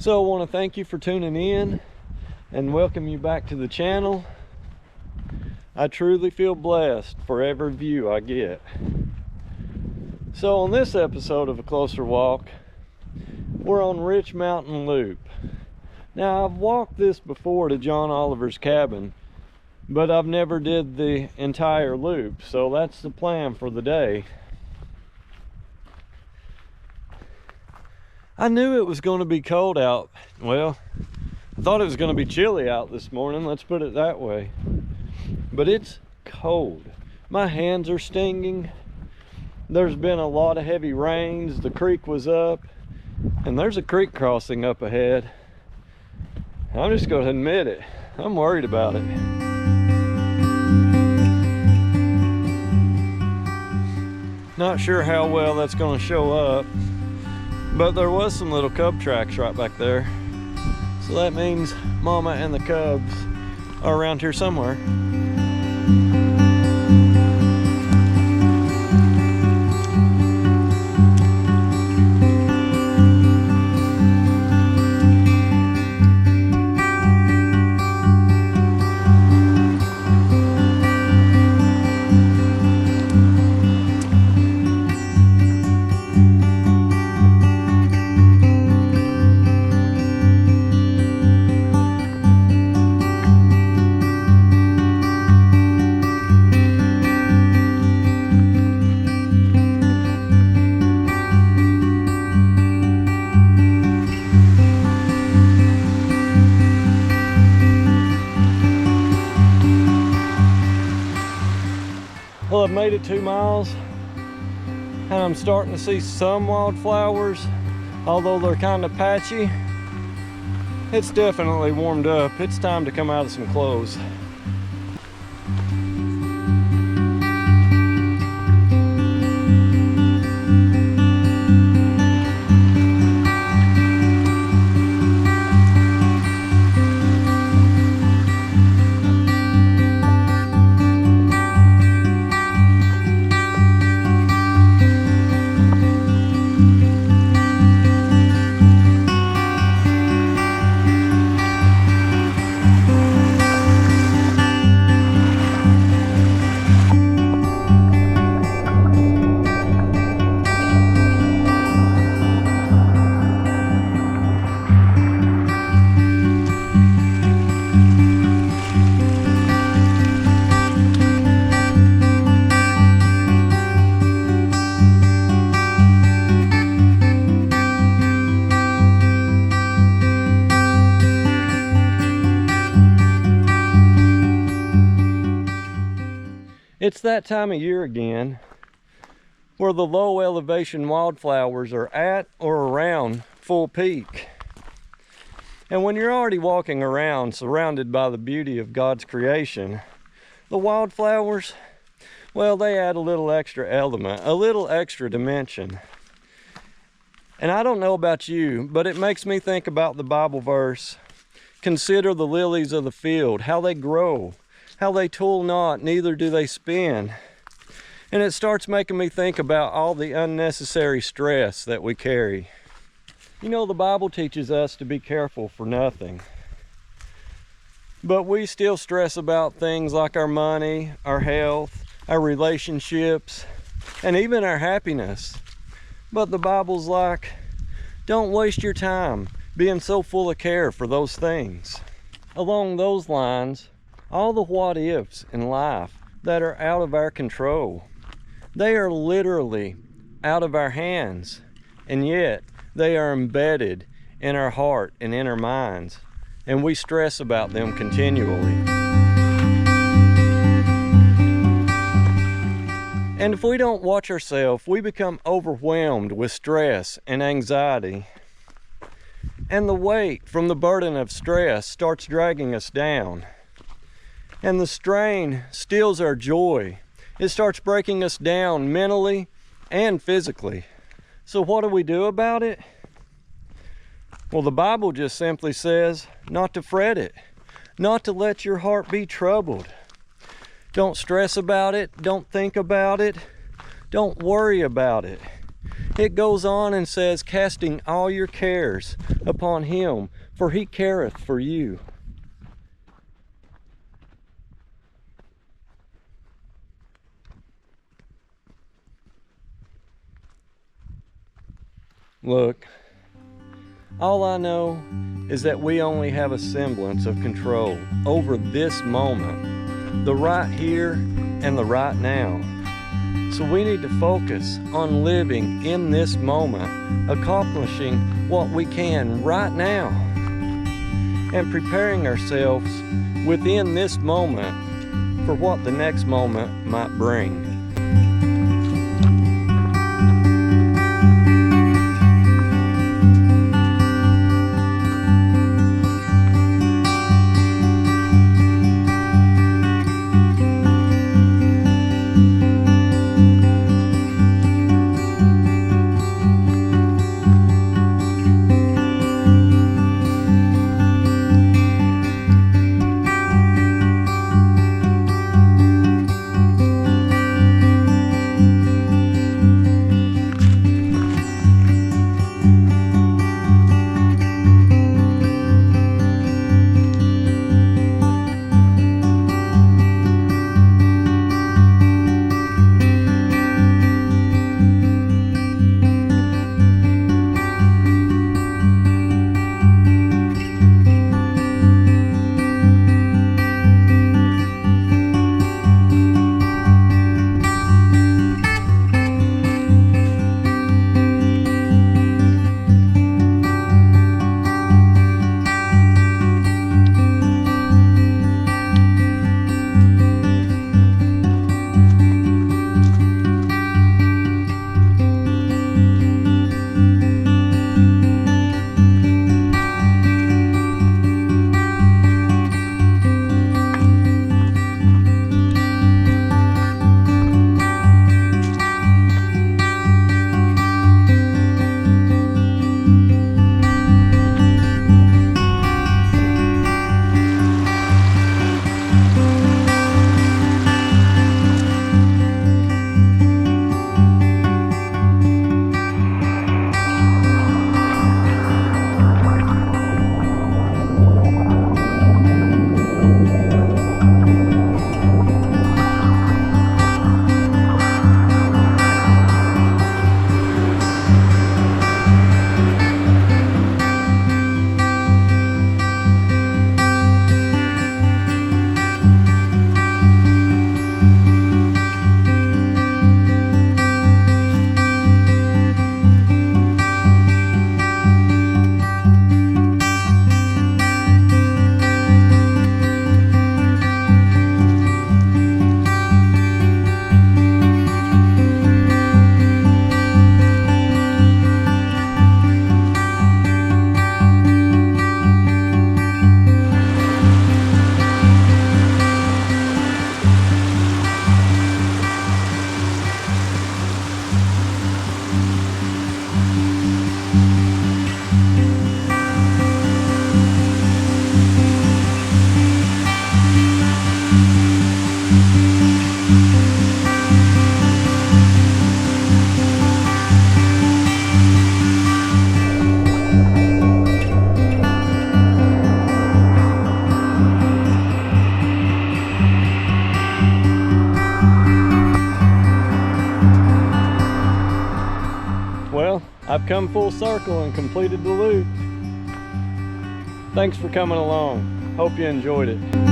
So I want to thank you for tuning in and welcome you back to the channel. I truly feel blessed for every view I get. So on this episode of A Closer Walk, we're on Rich Mtn Loop. Now I've walked this before to John Oliver's cabin, but I've never did the entire loop, so that's the plan for the day. I knew it was going to be cold out. Well, I thought it was going to be chilly out this morning, let's put it that way. But it's cold. My hands are stinging. There's been a lot of heavy rains. The creek was up, and there's a creek crossing up ahead. I'm just going to admit it. I'm worried about it. Not sure how well that's going to show up, but there was some little cub tracks right back there. So that means Mama and the cubs are around here somewhere. Well, I've made it 2 miles and I'm starting to see some wildflowers, although they're kind of patchy. It's definitely warmed up. It's time to come out of some clothes. It's that time of year again where the low elevation wildflowers are at or around full peak. And when you're already walking around surrounded by the beauty of God's creation, the wildflowers, well, they add a little extra element, a little extra dimension. And I don't know about you, but it makes me think about the Bible verse, "Consider the lilies of the field, how they grow, how they toil not, neither do they spin." And it starts making me think about all the unnecessary stress that we carry. You know, the Bible teaches us to be careful for nothing. But we still stress about things like our money, our health, our relationships, and even our happiness. But the Bible's like, don't waste your time being so full of care for those things. Along those lines, all the what ifs in life that are out of our control, they are literally out of our hands, and yet they are embedded in our heart and in our minds, and we stress about them continually. And if we don't watch ourselves, we become overwhelmed with stress and anxiety, and the weight from the burden of stress starts dragging us down. And the strain steals our joy. It starts breaking us down mentally and physically. So what do we do about it? Well, the Bible just simply says not to fret it, not to let your heart be troubled. Don't stress about it, don't think about it, don't worry about it. It goes on and says, casting all your cares upon him, for he careth for you. Look, all I know is that we only have a semblance of control over this moment, the right here and the right now. So we need to focus on living in this moment, accomplishing what we can right now, and preparing ourselves within this moment for what the next moment might bring. I've come full circle and completed the loop. Thanks for coming along. Hope you enjoyed it.